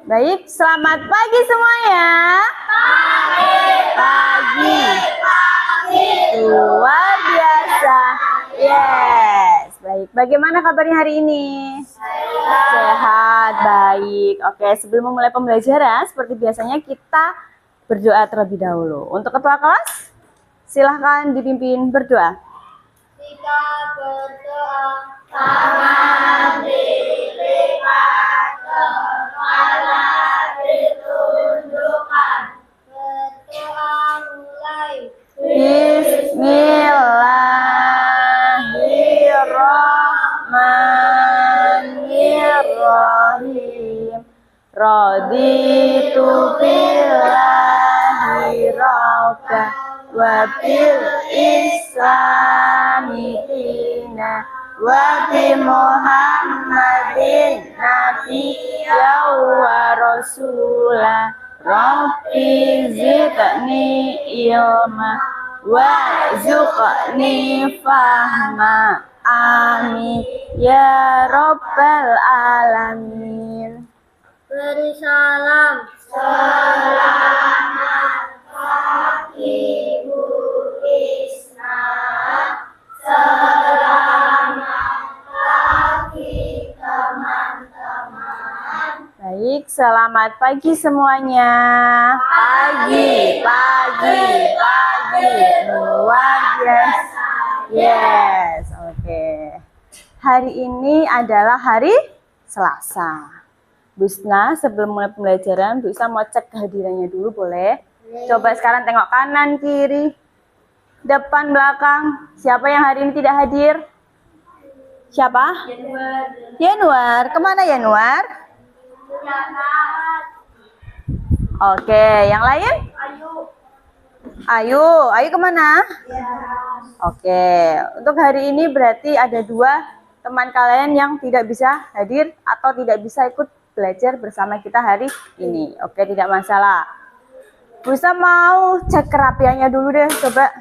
Baik, selamat pagi semuanya. Pagi. Luar biasa. Yes. Baik, bagaimana kabarnya hari ini? Sehat, baik. Oke, sebelum memulai pembelajaran, seperti biasanya kita berdoa terlebih dahulu. Untuk ketua kelas, silahkan dipimpin berdoa. Kita berdoa, tangan dilipat, kepala ditundukkan. Berdoa mulai. Bismillahirrahmanirrahim. Raditu billahi rabba wa bil islami dina wa bi Muhammadin nabiyya wa rasula. Rabbi zidni ilma warzuqni fahma. Amin ya rabbal alamin. Beri salam. Selamat pagi Bu Isna. Selamat pagi teman-teman. Baik, selamat pagi semuanya. Pagi. Luar biasa. Yes, oke. Hari ini adalah hari Selasa. Bu Isna, sebelum mulai pembelajaran, Bu Isna mau cek kehadirannya dulu, boleh? Coba sekarang tengok kanan, kiri, depan, belakang. Siapa yang hari ini tidak hadir? Siapa? Yanuar. Kemana Yanuar? Oke, yang lain? Ayu kemana? Oke, untuk hari ini berarti ada 2 teman kalian yang tidak bisa hadir atau tidak bisa ikut belajar bersama kita hari ini. Oke, tidak masalah. Bisa mau cek kerapiannya dulu deh, coba.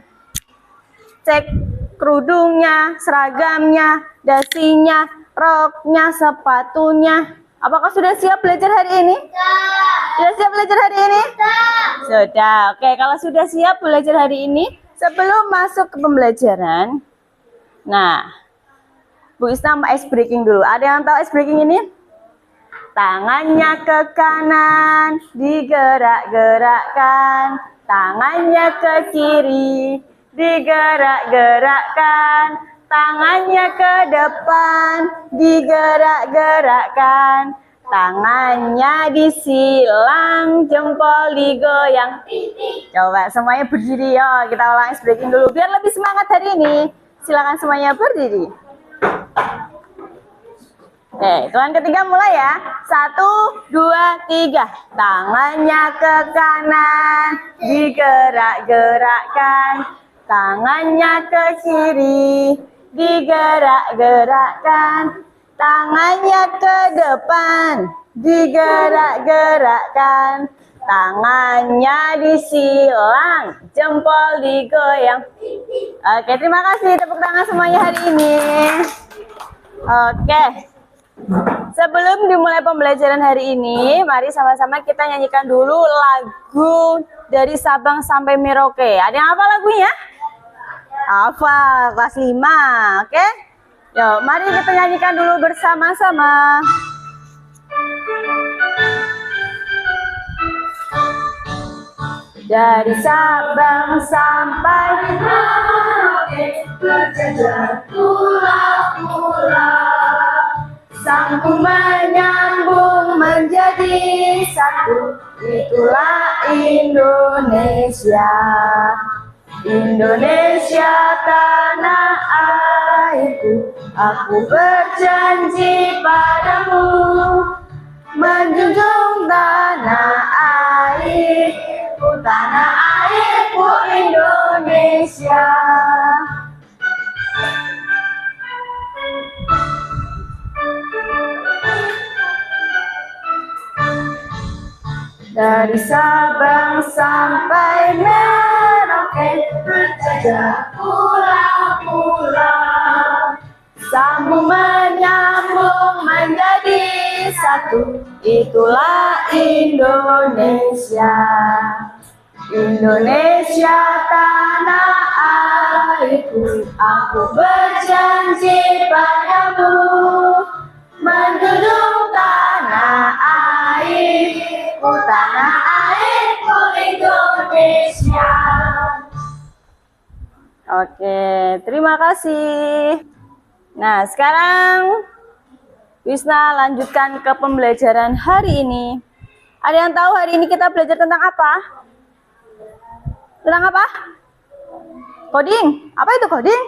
Cek kerudungnya, seragamnya, dasinya, roknya, sepatunya. Apakah sudah siap belajar hari ini? Sudah siap belajar hari ini? Sudah. Oke, kalau sudah siap belajar hari ini, sebelum masuk ke pembelajaran, nah, Bu Isna ice breaking dulu. Ada yang tahu ice breaking ini? Tangannya ke kanan, digerak-gerakkan. Tangannya ke kiri, digerak-gerakkan. Tangannya ke depan, digerak-gerakkan. Tangannya disilang, jempol digoyang. Coba semuanya berdiri ya. Kita ulang ice breaking dulu biar lebih semangat hari ini. Silakan semuanya berdiri. Oke, hitungan ketiga mulai ya. 1, 2, 3. Tangannya ke kanan, digerak-gerakkan. Tangannya ke kiri, digerak-gerakkan. Tangannya ke depan, digerak-gerakkan. Tangannya disilang, jempol digoyang. Oke, terima kasih tepuk tangan semuanya hari ini. Oke, sebelum dimulai pembelajaran hari ini, mari sama-sama kita nyanyikan dulu lagu dari Sabang sampai Merauke. Ada yang hafal lagunya? Hafal, kelas 5, oke? Yuk, mari kita nyanyikan dulu bersama-sama. Dari Sabang sampai Merauke, berjajar pulau-pulau, sambung menyambung menjadi satu. Itulah Indonesia. Indonesia tanah airku, aku berjanji padamu, menjunjung tanah airku, tanah airku Indonesia. Dari Sabang sampai Merauke, berjajar pulau-pulau, sambung menyambung menjadi satu. satu, itulah Indonesia. Indonesia tanah airku, aku berjanji padamu, menduduk tanah airku, tanah airku Indonesia. Oke, terima kasih. Nah, sekarang Wisna lanjutkan ke pembelajaran hari ini. Ada yang tahu hari ini kita belajar tentang apa? Tentang apa? Coding. Apa itu coding?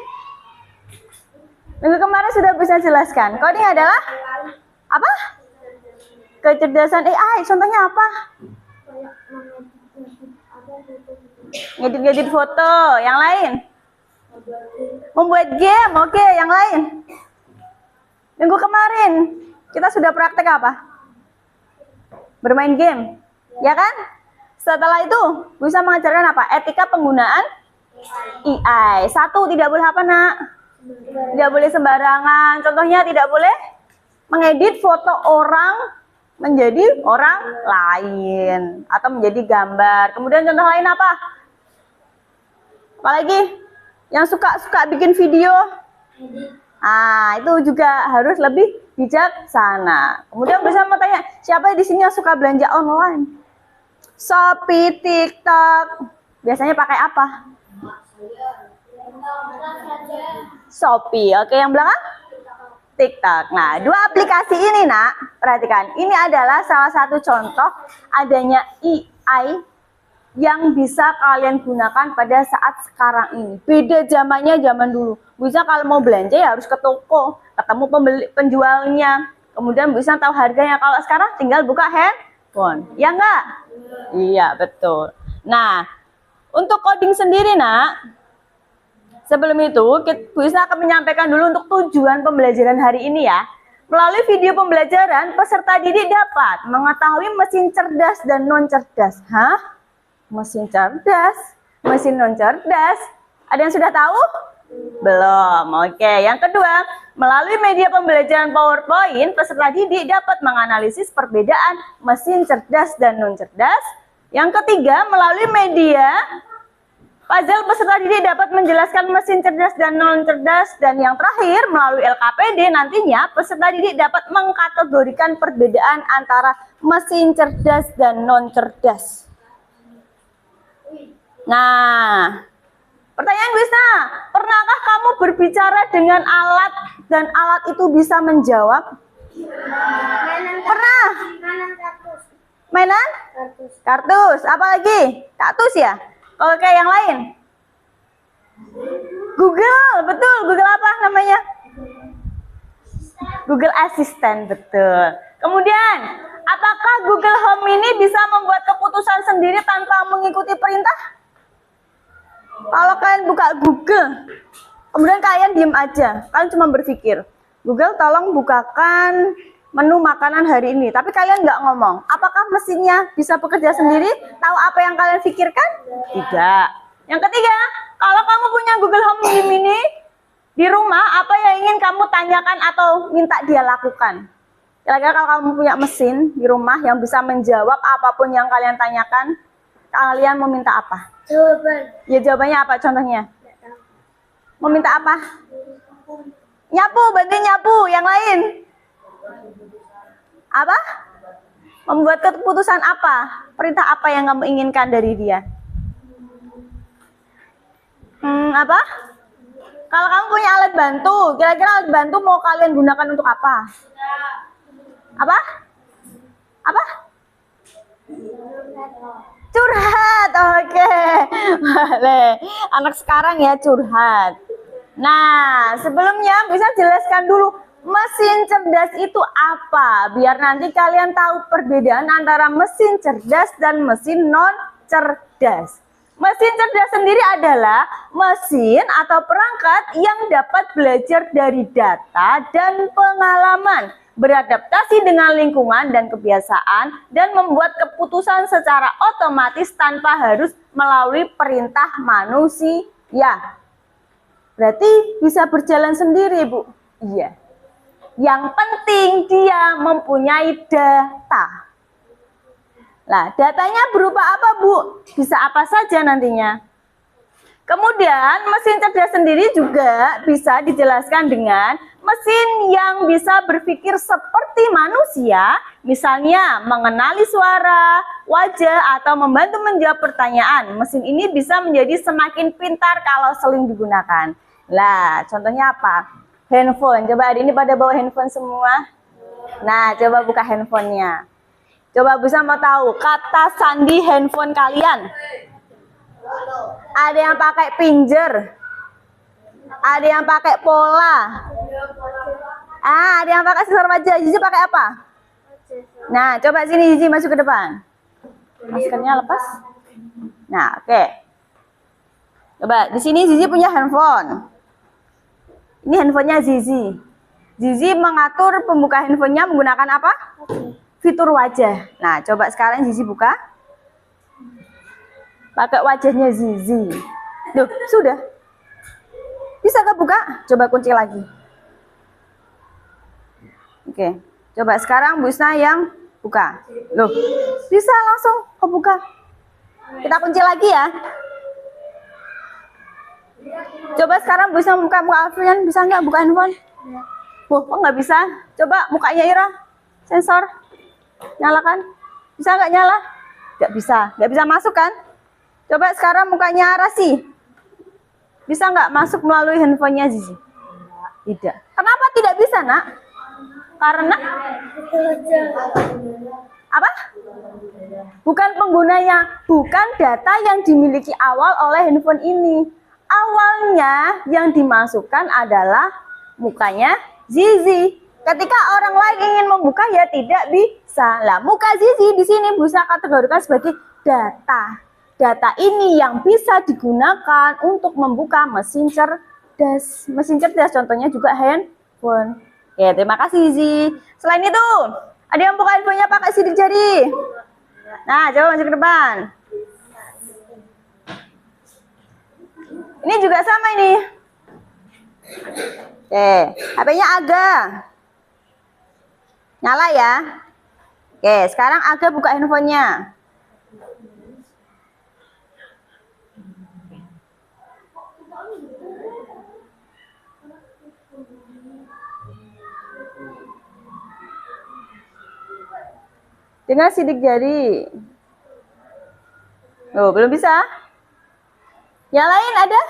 Minggu kemarin sudah bisa jelaskan. Coding adalah apa? Kecerdasan AI. Contohnya apa? Ngedit-ngedit foto. Yang lain? Membuat game. Oke, yang lain? Minggu kemarin kita sudah praktek apa? Bermain game. Ya kan? Setelah itu bisa mengajarkan apa? Etika penggunaan AI. Satu, tidak boleh apa nak? Tidak boleh sembarangan. Contohnya tidak boleh mengedit foto orang menjadi orang lain atau menjadi gambar. Kemudian contoh lain apa? Apalagi yang suka bikin video. Ah, itu juga harus lebih bijaksana. Kemudian bisa mau tanya, siapa di sini yang suka belanja online? Shopee, TikTok. Biasanya pakai apa? Shopee. Oke, yang belakang? TikTok. Nah, dua aplikasi ini nak, perhatikan. Ini adalah salah satu contoh adanya AI yang bisa kalian gunakan pada saat sekarang ini. Beda zamannya zaman dulu. Bisa kalau mau belanja ya harus ke toko, ketemu penjualnya. Kemudian bisa tahu harganya. Kalau sekarang tinggal buka handphone. Ya enggak? Iya, betul. Nah, untuk coding sendiri nak, sebelum itu Bu Isna akan menyampaikan dulu untuk tujuan pembelajaran hari ini ya. Melalui video pembelajaran, peserta didik dapat mengetahui mesin cerdas dan non cerdas. Hah? Mesin cerdas, mesin non cerdas. Ada yang sudah tahu? Belum. Oke, yang kedua, melalui media pembelajaran PowerPoint, peserta didik dapat menganalisis perbedaan mesin cerdas dan non cerdas. Yang ketiga, melalui media puzzle, peserta didik dapat menjelaskan mesin cerdas dan non cerdas. Dan yang terakhir, melalui LKPD nantinya peserta didik dapat mengkategorikan perbedaan antara mesin cerdas dan non cerdas. Nah, pertanyaan Wisna, pernahkah kamu berbicara dengan alat dan alat itu bisa menjawab? Pernah? Mainan? Kartus. Apa lagi? Kaktus ya? Kalau kayak yang lain? Google, betul. Google apa namanya? Google Assistant, betul. Kemudian, apakah Google Home ini bisa membuat keputusan sendiri tanpa mengikuti perintah? Kalau kalian buka Google, kemudian kalian diem aja, kalian cuma berpikir, Google tolong bukakan menu makanan hari ini. Tapi kalian nggak ngomong, apakah mesinnya bisa bekerja sendiri? Tahu apa yang kalian pikirkan? Tidak. Yang ketiga, kalau kamu punya Google Home Mini di rumah, apa yang ingin kamu tanyakan atau minta dia lakukan? Kira-kira kalau kamu punya mesin di rumah yang bisa menjawab apapun yang kalian tanyakan, kalian mau minta apa? Jawaban. Ya jawabannya apa contohnya? Mau minta apa? Nyapu, bantuin nyapu. Yang lain? Apa? Membuat keputusan apa? Perintah apa yang kamu inginkan dari dia? Apa? Kalau kamu punya alat bantu, kira-kira alat bantu mau kalian gunakan untuk apa? Apa? Apa? Curhat, oke. Boleh. Anak sekarang ya curhat. Nah, sebelumnya bisa jelaskan dulu mesin cerdas itu apa? Biar nanti kalian tahu perbedaan antara mesin cerdas dan mesin non cerdas. Mesin cerdas sendiri adalah mesin atau perangkat yang dapat belajar dari data dan pengalaman, beradaptasi dengan lingkungan dan kebiasaan, dan membuat keputusan secara otomatis tanpa harus melalui perintah manusia. Berarti bisa berjalan sendiri, Bu? Iya. Yang penting dia mempunyai data. Nah, datanya berupa apa, Bu? Bisa apa saja nantinya. Kemudian, mesin cerdas sendiri juga bisa dijelaskan dengan mesin yang bisa berpikir seperti manusia, misalnya mengenali suara, wajah, atau membantu menjawab pertanyaan. Mesin ini bisa menjadi semakin pintar kalau sering digunakan. Lah, contohnya apa? Handphone. Coba hari ini pada bawa handphone semua. Nah, coba buka handphonenya. Coba bisa mau tahu kata sandi handphone kalian. Ada yang pakai pinjer. Ada yang pakai pola. Ada yang pakai sensor wajah. Zizi pakai apa? Nah, coba sini Zizi masuk ke depan. Maskernya lepas. Nah, oke. Coba di sini Zizi punya handphone. Ini handphonenya Zizi. Zizi mengatur pembuka handphonenya menggunakan apa? Fitur wajah. Nah, coba sekarang Zizi buka. Pakai wajahnya Zizi. Loh, sudah. Bisa gak buka? Coba kunci lagi. Oke. Coba sekarang Bu Isna yang buka. Loh, bisa langsung kebuka. Kita kunci lagi ya. Coba sekarang Bu Isna buka muka Alfian. Bisa nggak buka handphone? Kok nggak bisa? Coba mukanya Ira. Sensor. Nyalakan. Bisa nggak nyala? Nggak bisa. Nggak bisa masuk kan? Coba sekarang mukanya Rasi. Bisa nggak masuk melalui handphonenya Zizi? Tidak. Kenapa tidak bisa, Nak? Karena apa? Bukan penggunanya, bukan data yang dimiliki awal oleh handphone ini. Awalnya yang dimasukkan adalah mukanya Zizi. Ketika orang lain ingin membuka ya tidak bisa. Lah, muka Zizi di sini bisa kategorikan sebagai data. Data ini yang bisa digunakan untuk membuka mesin cerdas. Mesin cerdas contohnya juga handphone. Oke, terima kasih Zizi. Selain itu, ada yang buka handphonenya pakai sidik jari? Nah, coba masuk ke depan. Ini juga sama ini. Oke, HP-nya Aga. Nyala ya. Oke, sekarang Aga buka handphonenya. Dengan sidik jari. Oh, belum bisa. Yang lain ada?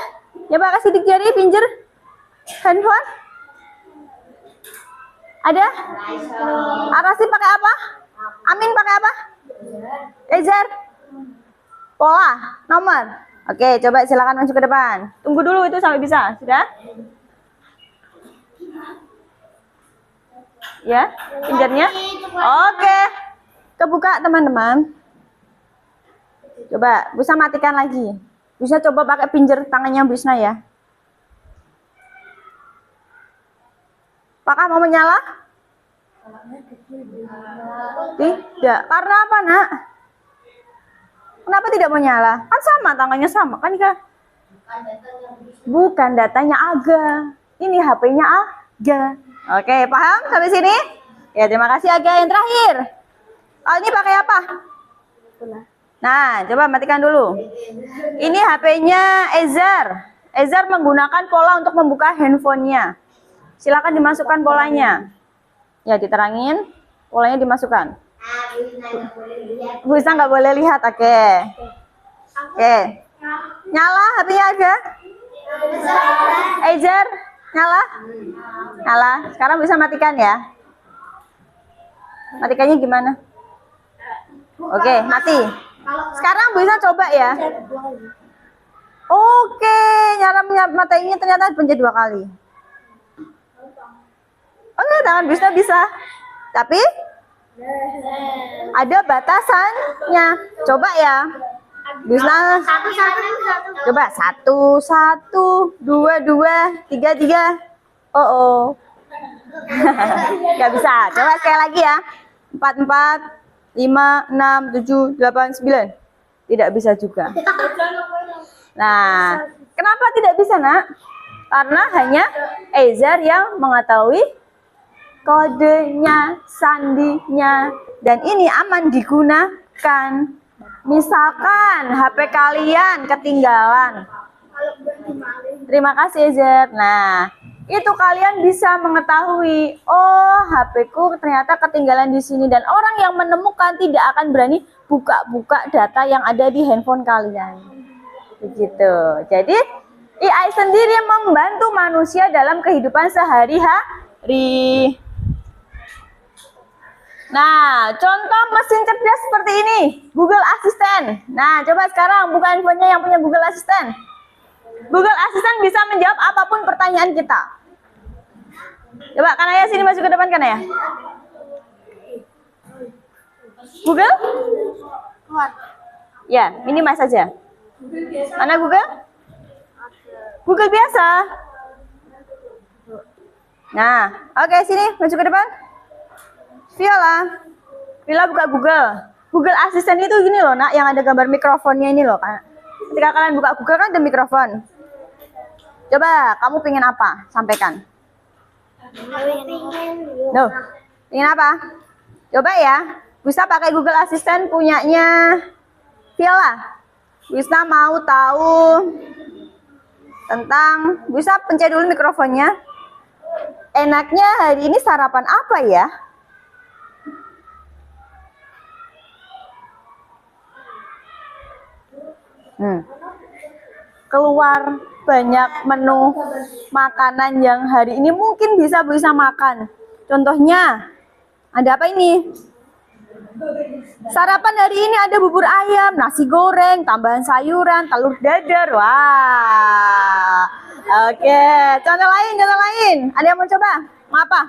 Ya pakai sidik jari, pinjer handphone? Ada? Arasi pakai apa? Amin pakai apa? Ezer? Pola? Nomor? Oke, coba silakan masuk ke depan. Tunggu dulu itu sampai bisa. Sudah? Ya, pinjernya? Oke. Kebuka teman-teman. Coba, bisa matikan lagi. Bisa coba pakai pinjer tangannya Bisna ya. Apakah mau menyala? Tidak. Karena apa, Nak? Kenapa tidak menyala? Kan sama, tangannya sama. Kan Kak? Bukan datanya Aga. Ini HP-nya Aga. Oke, paham sampai sini? Ya, terima kasih Aga. Yang terakhir. Oh, ini pakai apa? Nah, coba matikan dulu. Ini HP-nya Ezer. Ezer menggunakan pola untuk membuka handphonenya. Silakan dimasukkan polanya. Ya, diterangin. Polanya dimasukkan. Bu Isa nggak boleh lihat, oke. Oke. Nyala HP-nya ada? Ezer, nyala? Nyala. Sekarang bisa matikan ya. Matikannya gimana? Oke, mati. Sekarang bisa coba ya. Oke, nyala matanya ternyata pencet 2 kali. Oke, tangan bisa. Tapi ada batasannya. Coba ya. Bisa. Coba 1, 2, 3. Oh. Gak bisa. Coba sekali lagi ya. 4, 5, 6, 7, 8, 9. Tidak bisa juga. Nah, kenapa tidak bisa, Nak? Karena hanya Ezer yang mengetahui kodenya, sandinya, dan ini aman digunakan. Misalkan HP kalian ketinggalan. Terima kasih, Ezer. Nah, itu kalian bisa mengetahui, oh HP ku ternyata ketinggalan di sini, dan orang yang menemukan tidak akan berani buka-buka data yang ada di handphone kalian. Begitu. Jadi AI sendiri membantu manusia dalam kehidupan sehari-hari. Nah, contoh mesin cerdas seperti ini, Google Assistant. Nah, coba sekarang buka handphonenya yang punya Google Assistant. Google Assistant bisa menjawab apapun pertanyaan kita. Coba Kanaya sini masuk ke depan Kanaya. Google? Ya, ini mas saja. Mana Google? Google biasa. Nah, oke sini masuk ke depan. Viola buka Google. Google Assistant itu gini loh nak, yang ada gambar mikrofonnya ini loh. Ketika kalian buka Google kan ada mikrofon. Coba kamu pengen apa? Sampaikan. Loh, pengen apa? Coba ya. Bisa pakai Google Assistant punyanya Viola. Bisa mau tahu tentang, bisa pencet dulu mikrofonnya. Enaknya hari ini sarapan apa ya? Keluar banyak menu makanan yang hari ini mungkin bisa makan. Contohnya, ada apa ini? Sarapan hari ini ada bubur ayam, nasi goreng, tambahan sayuran, telur dadar. Wah. Oke, contoh lain. Ada yang mau coba? Mau apa?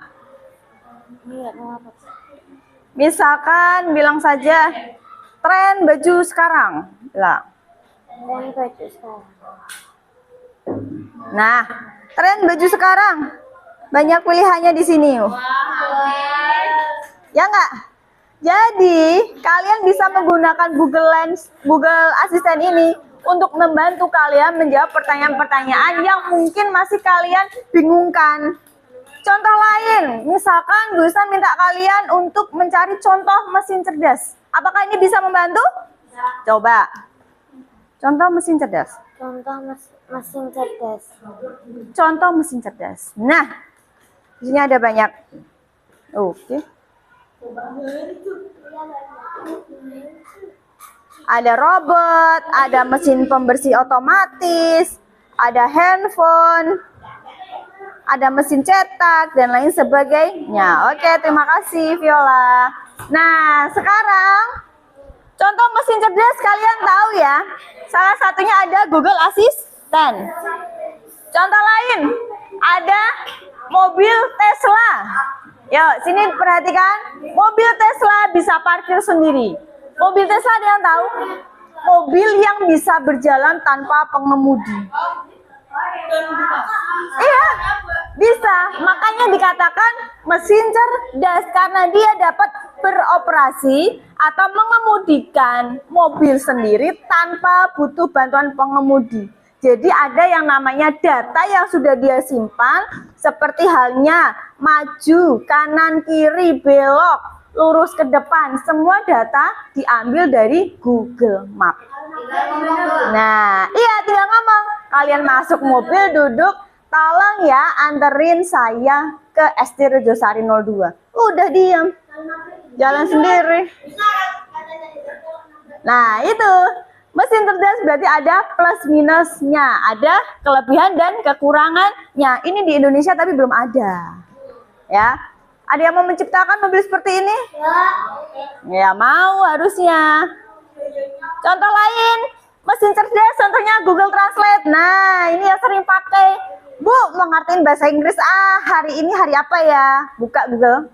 Misalkan bilang saja tren baju sekarang. Bilang. Nah, tren baju sekarang banyak pilihannya di sini. Ya enggak? Jadi, kalian bisa menggunakan Google Assistant ini untuk membantu kalian menjawab pertanyaan-pertanyaan yang mungkin masih kalian bingungkan. Contoh lain, misalkan bisa minta kalian untuk mencari contoh mesin cerdas. Apakah ini bisa membantu? Coba. Contoh mesin cerdas. Contoh mesin cerdas. Nah, di sini ada banyak. Oke. Ada robot, ada mesin pembersih otomatis, ada handphone, ada mesin cetak, dan lain sebagainya. Oke, terima kasih Viola. Nah, sekarang contoh mesin cerdas kalian tahu ya. Salah satunya ada Google Assistant. Contoh lain, ada mobil Tesla. Yuk, sini perhatikan. Mobil Tesla bisa parkir sendiri. Mobil Tesla ada yang tahu? Mobil yang bisa berjalan tanpa pengemudi. Iya, bisa. Makanya dikatakan mesin cerdas karena dia dapat beroperasi atau mengemudikan mobil sendiri tanpa butuh bantuan pengemudi. Jadi ada yang namanya data yang sudah dia simpan, seperti halnya maju, kanan, kiri, belok, lurus ke depan. Semua data diambil dari Google Map. Nah, iya tinggal ngomong. Kalian masuk mobil, duduk, tolong ya anterin saya ke ST Rejosari 02. Udah diam, jalan sendiri. Nah itu. Mesin cerdas berarti ada plus minusnya, ada kelebihan dan kekurangannya. Ini di Indonesia tapi belum ada. Ya, ada yang mau menciptakan mobil seperti ini? Ya mau harusnya. Contoh lain, mesin cerdas contohnya Google Translate. Nah, ini yang sering pakai. Bu, mau ngertiin bahasa Inggris. Hari ini hari apa ya? Buka Google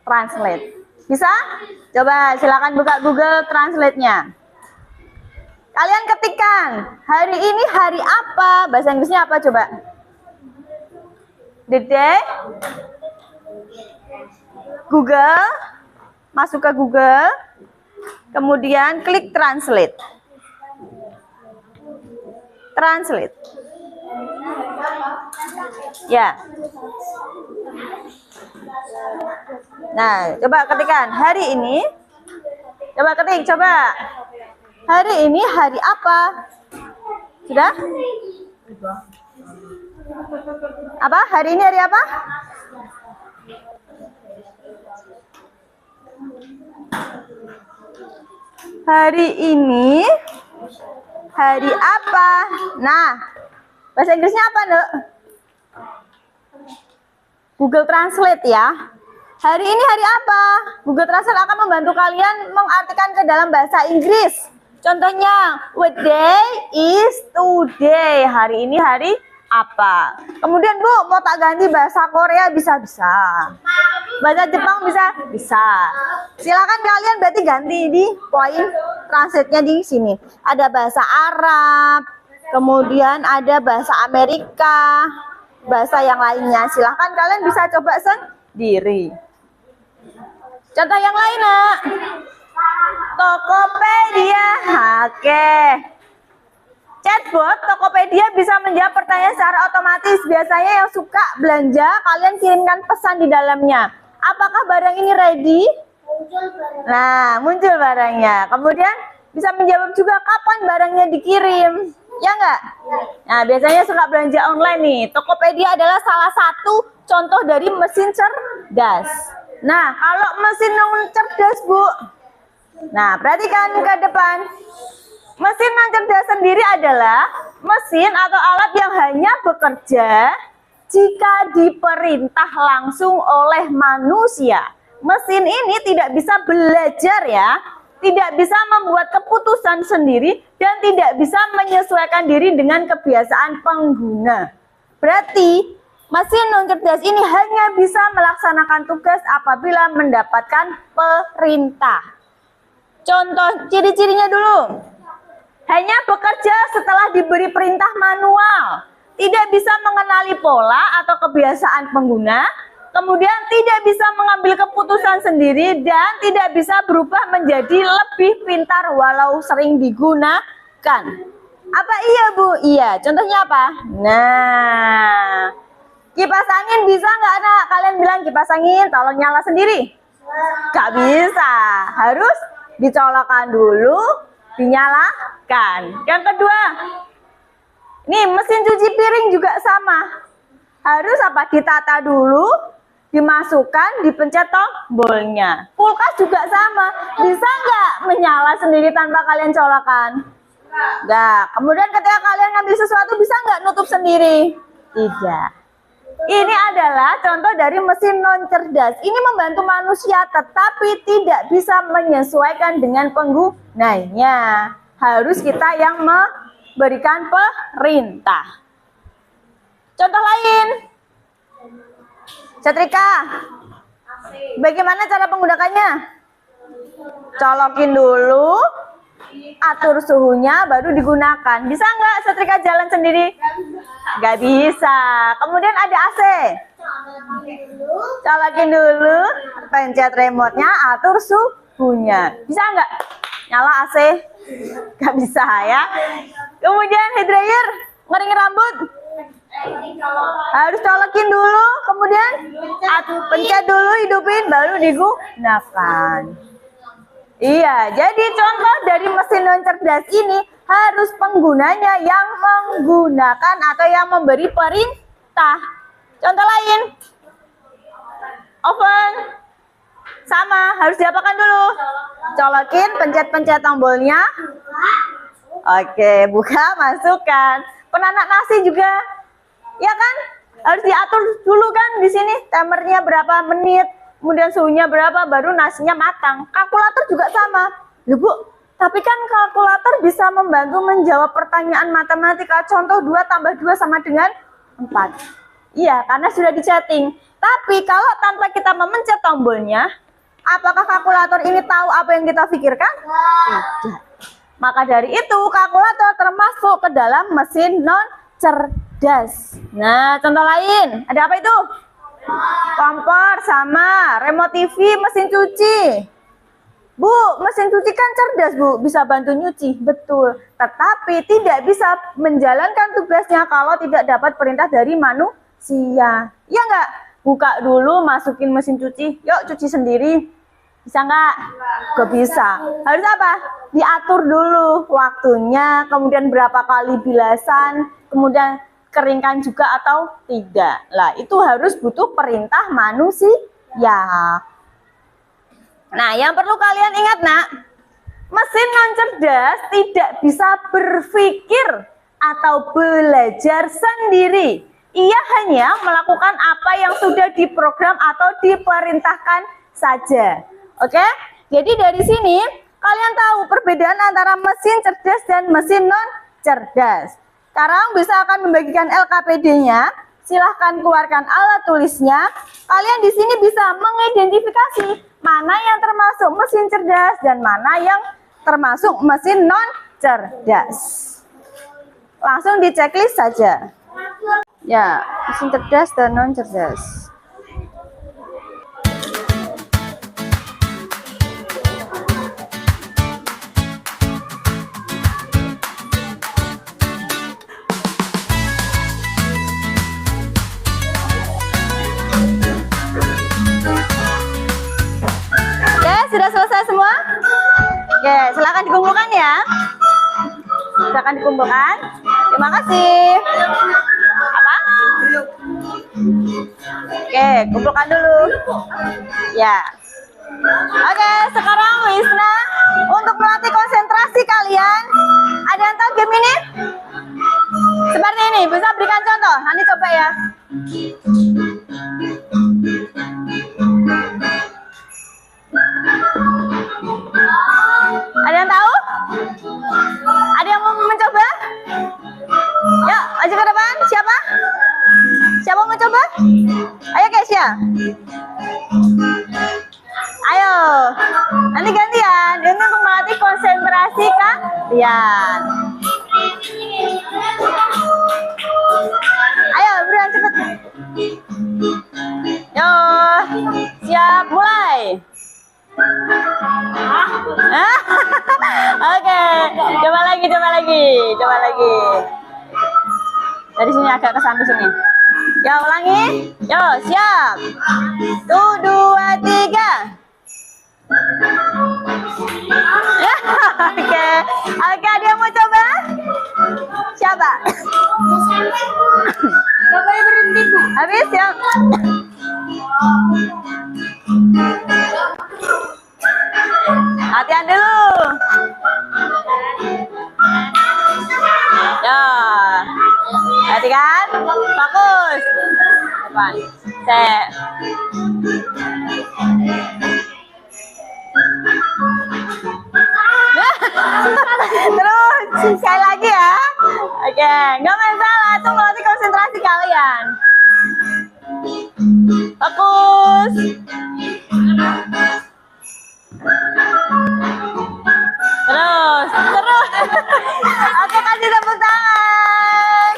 Translate. Bisa? Coba silakan buka Google Translate-nya. Kalian ketikkan, hari ini hari apa? Bahasa Inggrisnya apa coba? The day. Google. Masuk ke Google. Kemudian klik translate. Translate. Ya. Nah, coba ketikkan hari ini. Coba ketik, coba. Hari ini hari apa? Sudah? Apa? Hari ini hari apa? Hari ini hari apa? Nah, bahasa Inggrisnya apa, Nduk? Google Translate ya. Hari ini hari apa? Google Translate akan membantu kalian mengartikan ke dalam bahasa Inggris. Contohnya, what day is today? Hari ini hari apa? Kemudian Bu, mau tak ganti bahasa Korea bisa-bisa. Bahasa Jepang bisa. Silakan kalian berarti ganti di poin translate-nya di sini. Ada bahasa Arab, kemudian ada bahasa Amerika, bahasa yang lainnya. Silahkan kalian bisa coba sendiri. Contoh yang lain, Nak. Tokopedia. Oke. Chatbot Tokopedia bisa menjawab pertanyaan secara otomatis. Biasanya yang suka belanja, kalian kirimkan pesan di dalamnya. Apakah barang ini ready? Nah, muncul barangnya. Kemudian bisa menjawab juga kapan barangnya dikirim. Ya enggak? Nah, biasanya suka belanja online nih. Tokopedia adalah salah satu contoh dari mesin cerdas. Nah, kalau mesin non cerdas, Bu. Nah, perhatikan ke depan. Mesin non cerdas sendiri adalah mesin atau alat yang hanya bekerja jika diperintah langsung oleh manusia. Mesin ini tidak bisa belajar ya, tidak bisa membuat keputusan sendiri, dan tidak bisa menyesuaikan diri dengan kebiasaan pengguna. Berarti, mesin non cerdas ini hanya bisa melaksanakan tugas apabila mendapatkan perintah. Contoh ciri-cirinya dulu. Hanya bekerja setelah diberi perintah manual. Tidak bisa mengenali pola atau kebiasaan pengguna. Kemudian tidak bisa mengambil keputusan sendiri dan tidak bisa berubah menjadi lebih pintar walau sering digunakan. Apa iya, Bu? Iya. Contohnya apa? Nah, kipas angin bisa nggak, Nak? Kalian bilang kipas angin tolong nyala sendiri. Nggak bisa. Harus dicolokkan dulu, dinyalakan. Yang kedua, nih mesin cuci piring juga sama. Harus apa? Ditata dulu, dimasukkan, dipencet tombolnya. Kulkas juga sama. Bisa nggak menyala sendiri tanpa kalian colokan? Nggak. Kemudian ketika kalian ngambil sesuatu, bisa nggak nutup sendiri? Tidak. Ini adalah contoh dari mesin non cerdas. Ini membantu manusia tetapi tidak bisa menyesuaikan dengan penggunanya. Harus kita yang memberikan perintah. Contoh lain. Setrika. Bagaimana cara menggunakannya? Colokin dulu, atur suhunya, baru digunakan. Bisa nggak setrika jalan sendiri? Nggak bisa. Kemudian ada AC. Colokin dulu, pencet remote-nya, atur suhunya. Bisa nggak nyala AC? Nggak bisa ya. Kemudian hair dryer, ngeringin rambut. Harus colokin dulu, kemudian pencet dulu, hidupin, baru digunakan. Iya, jadi contoh dari mesin non cerdas ini harus penggunanya yang menggunakan atau yang memberi perintah. Contoh lain, oven sama, harus diapakan dulu? Colokin, pencet-pencet tombolnya. Oke, buka, masukkan. Penanak nasi juga, ya kan? Harus diatur dulu kan di sini timernya berapa menit, kemudian suhunya berapa, baru nasinya matang. Kalkulator juga sama. Loh, Bu, tapi kan kalkulator bisa membantu menjawab pertanyaan matematika. Contoh 2 tambah 2 sama dengan 4. Iya, karena sudah di-setting. Tapi kalau tanpa kita memencet tombolnya, apakah kalkulator ini tahu apa yang kita pikirkan? Tidak. Maka dari itu, kalkulator termasuk ke dalam mesin non cerdas. Nah, contoh lain, ada apa itu? Kompor sama, remote TV, mesin cuci. Bu, mesin cuci kan cerdas, Bu, bisa bantu nyuci, betul. Tetapi tidak bisa menjalankan tugasnya kalau tidak dapat perintah dari manusia. Ya enggak? buka dulu, masukin mesin cuci, yuk cuci sendiri. Bisa nggak? Gak bisa. Harus apa? Diatur dulu waktunya, kemudian berapa kali bilasan, kemudian keringkan juga atau tidak. Lah, itu harus butuh perintah manusia. Nah, yang perlu kalian ingat, Nak, mesin non cerdas tidak bisa berpikir atau belajar sendiri. Ia hanya melakukan apa yang sudah diprogram atau diperintahkan saja. Oke? Jadi dari sini kalian tahu perbedaan antara mesin cerdas dan mesin non cerdas. Sekarang bisa akan membagikan LKPD-nya. Silahkan keluarkan alat tulisnya. Kalian di sini bisa mengidentifikasi mana yang termasuk mesin cerdas dan mana yang termasuk mesin non cerdas. Langsung di checklist saja. Ya, mesin cerdas dan non cerdas. Sudah selesai semua? Oke, silakan dikumpulkan ya. Silakan dikumpulkan. Terima kasih. Apa? Oke, kumpulkan dulu. Ya. Oke, sekarang Wisna untuk melatih konsentrasi kalian. Ada yang tahu game ini? Seperti ini, bisa berikan contoh. Nanti coba ya. Ada yang tahu? Ada yang mau mencoba? Yuk, maju ke depan. Siapa? Siapa mau coba? Ayo Kesia. Ayo. Nanti gantian. Ini untuk melatih konsentrasi kalian. Ayo, berulang cepet. Yo, siap, mulai. Oke, coba lagi. Dari sini agak ke samping sini. Ya, ulangi. Yo, siap. 1, 2, 3. Oke, ada yang mau coba? Siapa? Gak boleh berhenti, Bu. Habis ya. Latihan dulu. Ya. Perhatikan. Fokus. Depan. Set. Terus sekali lagi ya. Oke, nggak masalah, itu melatih konsentrasi kalian. Fokus. Terus. Oke, kasih tepuk tangan.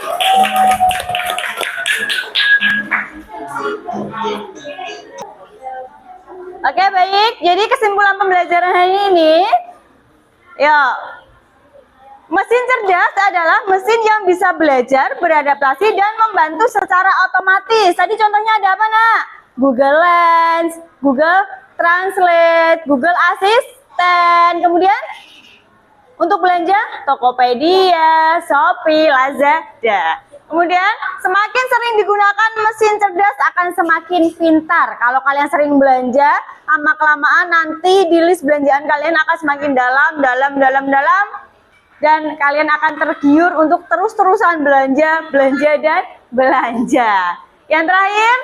Oke, baik. Jadi kesimpulan pembelajaran hari ini, ya, mesin cerdas adalah mesin yang bisa belajar, beradaptasi, dan membantu secara otomatis. Tadi contohnya ada apa, Nak? Google Lens, Google Translate, Google Assistant. Kemudian untuk belanja, Tokopedia, Shopee, Lazada. Kemudian semakin sering digunakan mesin cerdas akan semakin pintar. Kalau kalian sering belanja, lama-kelamaan nanti di list belanjaan kalian akan semakin dalam. Dan kalian akan tergiur untuk terus-terusan belanja. Yang terakhir,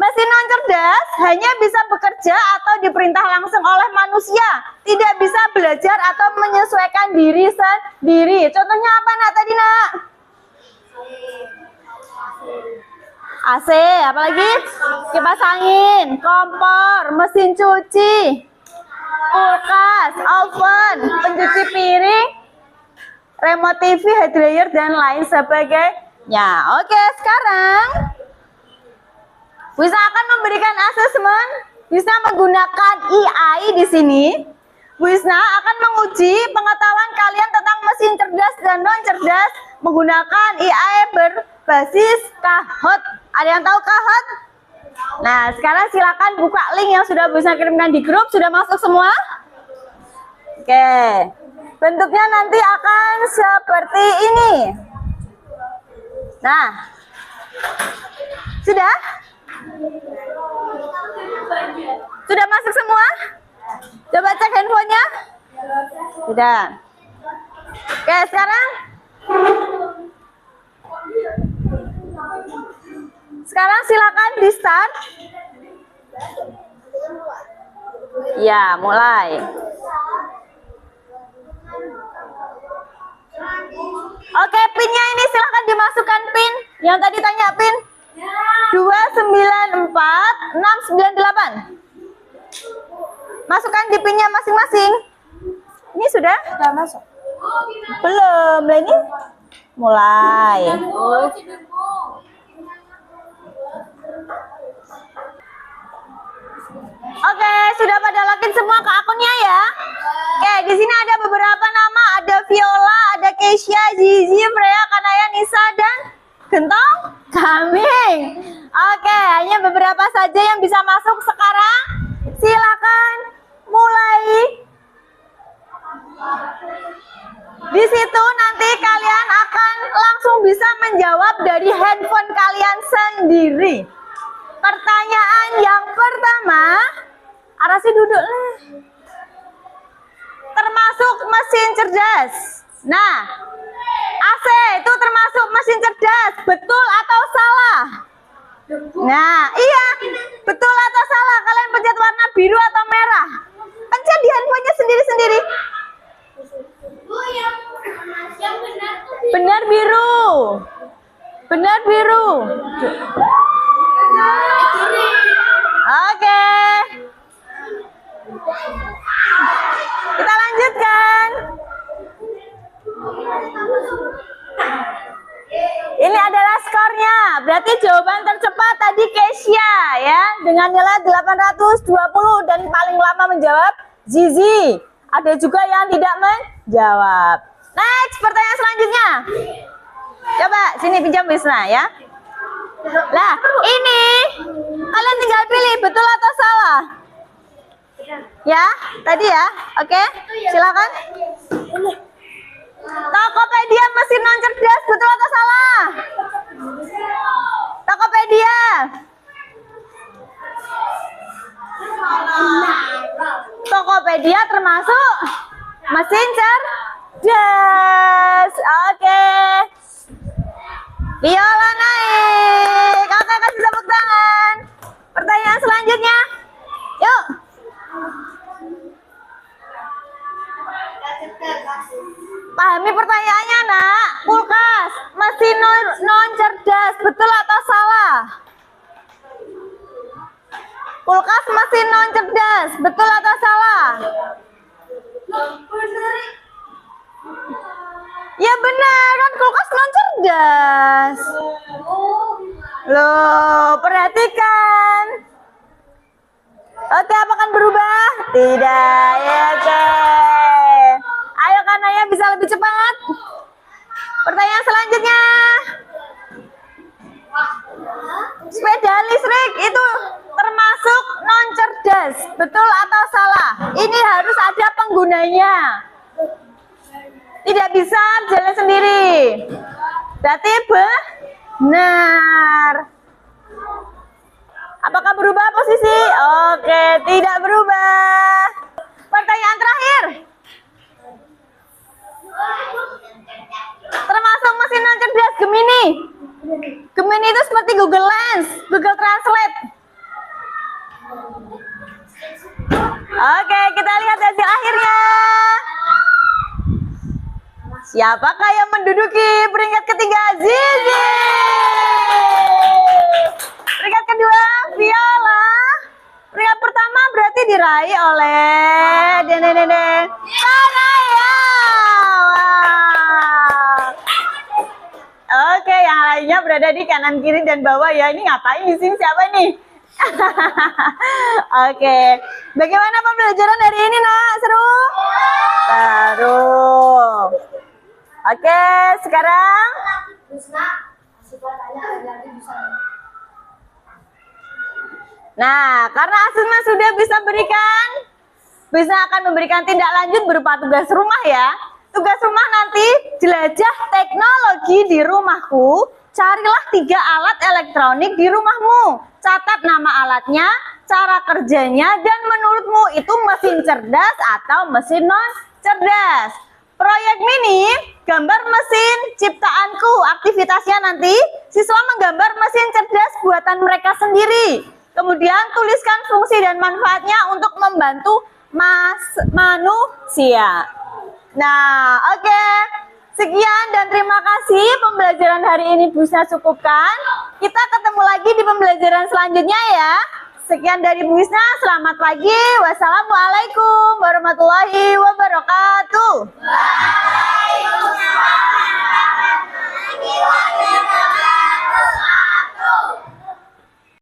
mesin non cerdas hanya bisa bekerja atau diperintah langsung oleh manusia. Tidak bisa belajar atau menyesuaikan diri sendiri. Contohnya apa, Nak, tadi, Nak? AC, apalagi? Kipas angin, kompor, mesin cuci, kulkas, oven, pencuci piring, remote TV, hair dryer, dan lain sebagainya. Oke, sekarang Wisna akan memberikan asesmen. Wisna menggunakan AI di sini. Wisna akan menguji pengetahuan kalian tentang mesin cerdas dan non cerdas menggunakan AI berbasis Kahoot. Ada yang tahu Kahoot? Nah, sekarang silakan buka link yang sudah bisa kirimkan di grup. Sudah masuk semua? Oke. Bentuknya nanti akan seperti ini. Nah. Sudah? Sudah masuk semua? Coba cek handphonenya. Sudah. Oke, sekarang silakan di start. Ya, mulai. Oke, pinnya ini silakan dimasukkan pin. Yang tadi tanya pin 294698. Masukkan di pinnya masing-masing. Ini sudah masuk. Belum, lah ini mulai. Oke, sudah pada login semua ke akunnya ya. Oke, di sini ada beberapa nama, ada Viola, ada Keisha, Zizi, Freya, Kanaya, Nisa, dan Gentong Kambing. Oke, hanya beberapa saja yang bisa masuk sekarang. Silakan mulai. Di situ nanti kalian akan langsung bisa menjawab dari handphone kalian sendiri. Pertanyaan yang pertama, Arasi duduk lah. Termasuk mesin cerdas. Nah, AC itu termasuk mesin cerdas, betul atau salah? Nah, iya, betul atau salah? Kalian pencet warna biru atau merah? Pencet di handphonenya sendiri-sendiri. Benar biru. Benar biru. Oke. Kita lanjutkan. Ini adalah skornya. Berarti jawaban tercepat tadi Keisha ya, dengan nilai 820 dan paling lama menjawab Zizi. Ada juga yang tidak menjawab. Next, pertanyaan selanjutnya. Coba sini pinjam Wisna ya. Lah, ini kalian tinggal pilih betul atau salah. Ya, tadi ya. Oke, silakan. Tokopedia mesin non cerdas, betul atau salah? Tokopedia. Tokopedia termasuk mesin cerdas. Oke. Viola naik. Oke, kasih tepuk tangan. Pertanyaan selanjutnya. Yuk. Pahami pertanyaannya, Nak. Kulkas, mesin non cerdas, betul atau salah? Kulkas mesin non cerdas, betul atau salah? Ya benar, kan kulkas non cerdas. Loh, perhatikan. Oke, apa akan berubah? Tidak, ya oke. Ayo Kanaya bisa lebih cepat. Pertanyaan selanjutnya. Sepeda listrik itu termasuk non cerdas, betul atau salah? Ini harus ada penggunanya. Tidak bisa jalan sendiri. Berarti benar. Apakah berubah posisi? Oke, tidak berubah. Pertanyaan terakhir. Termasuk mesin non cerdas Gemini. Gemini itu seperti Google Lens, Google Translate. Oke, kita lihat hasil akhirnya. Siapakah yang menduduki peringkat ketiga? Zizi. Peringkat kedua, Viola. Peringkat pertama berarti diraih oleh Kanaya. Oke, yang lainnya berada di kanan, kiri, dan bawah ya. Ini ngapain di sini? Siapa nih? Oke, bagaimana pembelajaran hari ini, Nak? Seru? Seru. Oke, sekarang Nah, karena Asma sudah bisa akan memberikan tindak lanjut berupa tugas rumah ya. Tugas rumah nanti jelajah teknologi di rumahku. Carilah 3 alat elektronik di rumahmu. Catat nama alatnya, cara kerjanya, dan menurutmu itu mesin cerdas atau mesin non cerdas. Proyek mini, gambar mesin ciptaanku. Aktivitasnya nanti siswa menggambar mesin cerdas buatan mereka sendiri. Kemudian tuliskan fungsi dan manfaatnya untuk membantu manusia. Nah, oke. Sekian dan terima kasih pembelajaran hari ini bisa cukupkan. Kita ketemu lagi di pembelajaran selanjutnya ya. Sekian dari Bu Isna, selamat pagi. Wassalamualaikum warahmatullahi wabarakatuh. Waalaikumsalam.